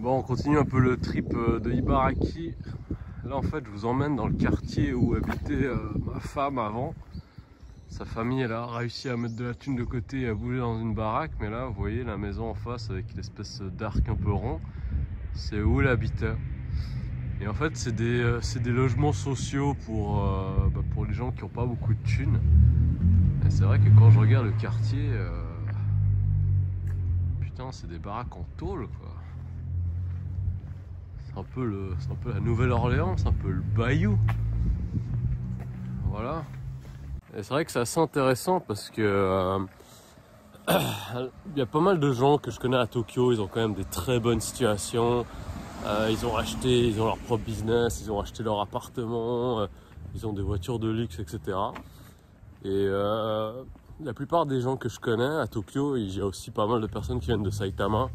Bon, on continue un peu le trip de Ibaraki. Là, en fait, je vous emmène dans le quartier où habitait ma femme avant. Sa famille, elle a réussi à mettre de la thune de côté et à bouger dans une baraque. Mais là, vous voyez la maison en face avec l'espèce d'arc un peu rond. C'est où elle habitait. Et en fait, c'est des logements sociaux pour les gens qui n'ont pas beaucoup de thunes. Et c'est vrai que quand je regarde le quartier, putain, c'est des baraques en tôle, quoi. C'est un peu la Nouvelle-Orléans, c'est un peu le Bayou. Voilà. Et c'est vrai que c'est assez intéressant parce que il y a pas mal de gens que je connais à Tokyo, ils ont quand même des très bonnes situations. Ils ont leur propre business, ils ont acheté leur appartement, ils ont des voitures de luxe, etc. Et la plupart des gens que je connais à Tokyo, il y a aussi pas mal de personnes qui viennent de Saitama.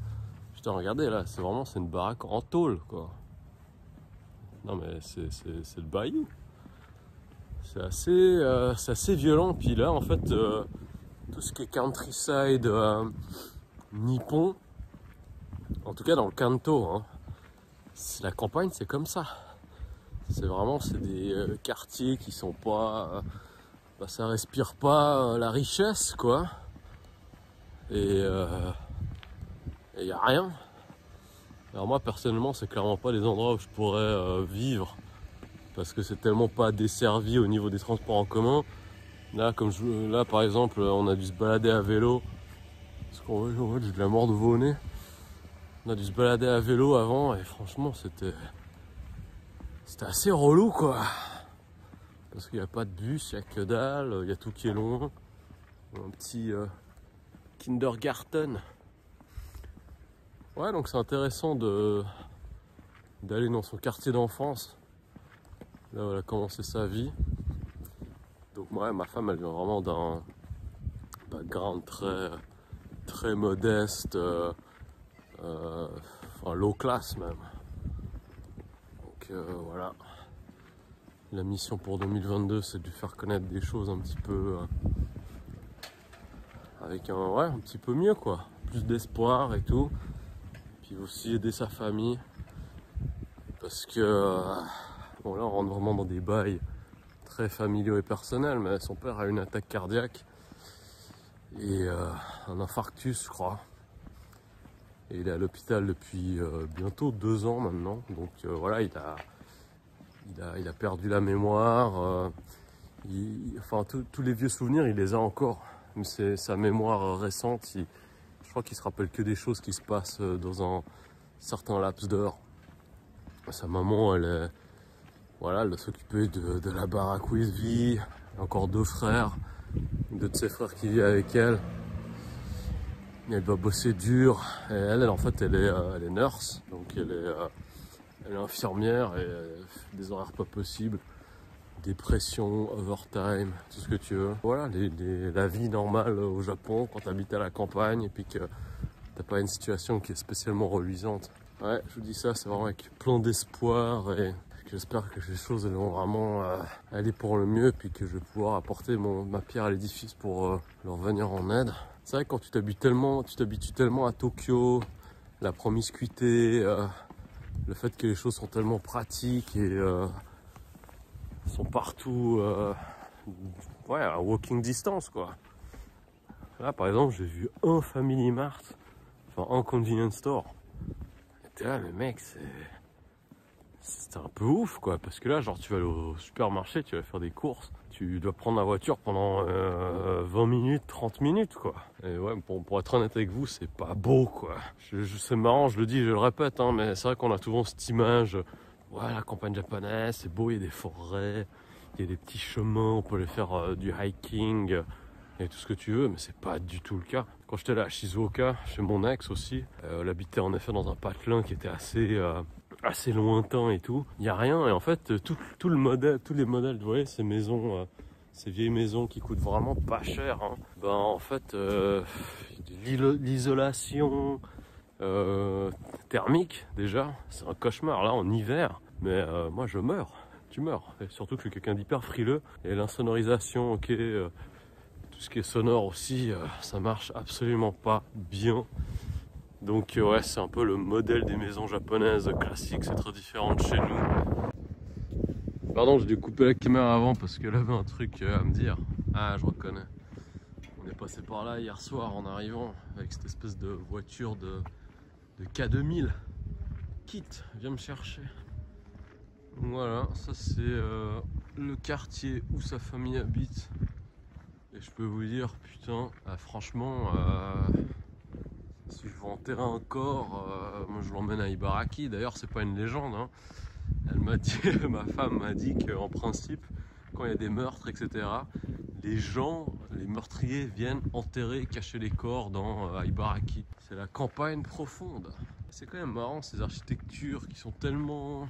Putain, regardez là, c'est une baraque en tôle, quoi. Non mais c'est le Bayou. C'est assez violent. Puis là, en fait, tout ce qui est countryside nippon, en tout cas dans le Kanto, hein, la campagne, c'est comme ça. C'est des quartiers qui sont pas, ça respire pas la richesse, quoi. Et y a rien. Alors moi, personnellement, c'est clairement pas des endroits où je pourrais vivre parce que c'est tellement pas desservi au niveau des transports en commun. Là, là, par exemple, on a dû se balader à vélo. Parce qu'en fait, j'ai de la mort de veau au nez. On a dû se balader à vélo avant et franchement, c'était assez relou, quoi. Parce qu'il n'y a pas de bus, il n'y a que dalle, il y a tout qui est loin. Un petit kindergarten. Ouais, donc c'est intéressant d'aller dans son quartier d'enfance. Là où elle a commencé sa vie. Donc ouais, ma femme, elle vient vraiment d'un background très modeste, enfin low class même. Donc voilà. La mission pour 2022, c'est de lui faire connaître des choses un petit peu avec un petit peu mieux, quoi. Plus d'espoir et tout. Puis aussi aider sa famille. Parce que bon, là on rentre vraiment dans des bails très familiaux et personnels, mais son père a une attaque cardiaque et un infarctus, je crois. Et il est à l'hôpital depuis bientôt 2 ans maintenant. Donc voilà, il a perdu la mémoire. Enfin, tous les vieux souvenirs, il les a encore. Mais c'est sa mémoire récente. Je crois qu'il se rappelle que des choses qui se passent dans un certain laps d'heure. Sa maman, elle doit s'occuper de la baraque où il vit. Encore 2 frères. 2 de ses frères qui vivent avec elle. Elle doit bosser dur. Et elle en fait, elle est nurse. Donc elle est infirmière et des horaires pas possibles. Dépression, overtime, tout ce que tu veux. Voilà, la vie normale au Japon quand tu habites à la campagne et puis que t'as pas une situation qui est spécialement reluisante. Ouais, je vous dis ça, c'est vraiment avec plein d'espoir et j'espère que les choses vont vraiment aller pour le mieux et puis que je vais pouvoir apporter ma pierre à l'édifice pour leur venir en aide. C'est vrai que quand tu t'habitues tellement à Tokyo, la promiscuité, le fait que les choses sont tellement pratiques et sont partout à walking distance, quoi. Là par exemple j'ai vu un Family Mart, enfin un convenience store. Et t'es là, mais mec, c'est un peu ouf, quoi, parce que là genre tu vas aller au supermarché, tu vas faire des courses, tu dois prendre la voiture pendant 20 minutes, 30 minutes, quoi. Et ouais, pour être honnête avec vous, c'est pas beau, quoi. C'est marrant, je le dis, je le répète, hein, mais c'est vrai qu'on a souvent cette image. Ouais, la campagne japonaise, c'est beau, il y a des forêts, il y a des petits chemins, on peut aller faire du hiking et tout ce que tu veux, mais c'est pas du tout le cas. Quand j'étais là à Shizuoka, chez mon ex aussi, elle habitait en effet dans un patelin qui était assez lointain et tout. Il y a rien et en fait tous les modèles, vous voyez, ces maisons, ces vieilles maisons qui coûtent vraiment pas cher, hein, ben en fait l'isolation thermique déjà, c'est un cauchemar là en hiver. Mais moi je meurs, tu meurs. Et surtout que je suis quelqu'un d'hyper frileux. Et l'insonorisation, ok, tout ce qui est sonore aussi, ça marche absolument pas bien. Donc ouais, c'est un peu le modèle des maisons japonaises classiques, c'est très différent de chez nous. Pardon, j'ai dû couper la caméra avant parce qu'elle avait un truc à me dire. Ah, je reconnais. On est passé par là hier soir en arrivant avec cette espèce de voiture de K2000. Kit, viens me chercher. Donc voilà, ça c'est le quartier où sa famille habite. Et je peux vous dire, putain, franchement, si je veux enterrer un corps, moi je l'emmène à Ibaraki. D'ailleurs, c'est pas une légende, hein. Elle m'a dit, ma femme m'a dit qu'en principe, quand il y a des meurtres, etc., les meurtriers viennent enterrer, cacher les corps dans Ibaraki. C'est la campagne profonde. C'est quand même marrant ces architectures qui sont tellement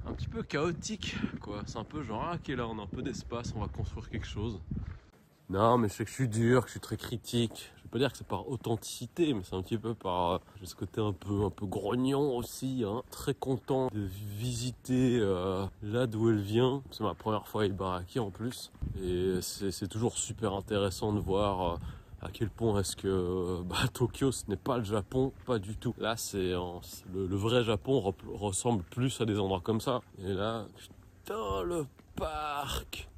un petit peu chaotiques, quoi. C'est un peu genre, ah ok, là on a un peu d'espace, on va construire quelque chose. Non, mais je sais que je suis dur, que je suis très critique. Je vais pas dire que c'est par authenticité, mais c'est un petit peu par j'ai ce côté un peu grognon aussi, hein. Très content de visiter là d'où elle vient. C'est ma première fois à Ibaraki en plus. Et c'est toujours super intéressant de voir à quel point est-ce que Tokyo ce n'est pas le Japon, pas du tout. Là c'est le vrai Japon ressemble plus à des endroits comme ça. Et là, putain, le parc!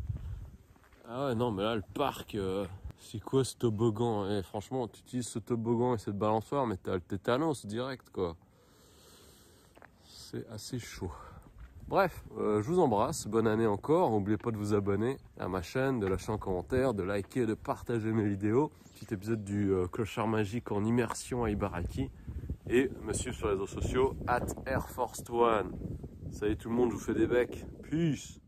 Ah ouais, non, mais là, le parc, c'est quoi ce toboggan? Eh, franchement, tu utilises ce toboggan et cette balançoire, mais t'as le tétanos direct, quoi. C'est assez chaud. Bref, je vous embrasse, bonne année encore. N'oubliez pas de vous abonner à ma chaîne, de lâcher un commentaire, de liker, de partager mes vidéos. Petit épisode du clochard magique en immersion à Ibaraki. Et me suivre sur les réseaux sociaux, @airforce1. Salut tout le monde, je vous fais des becs. Peace!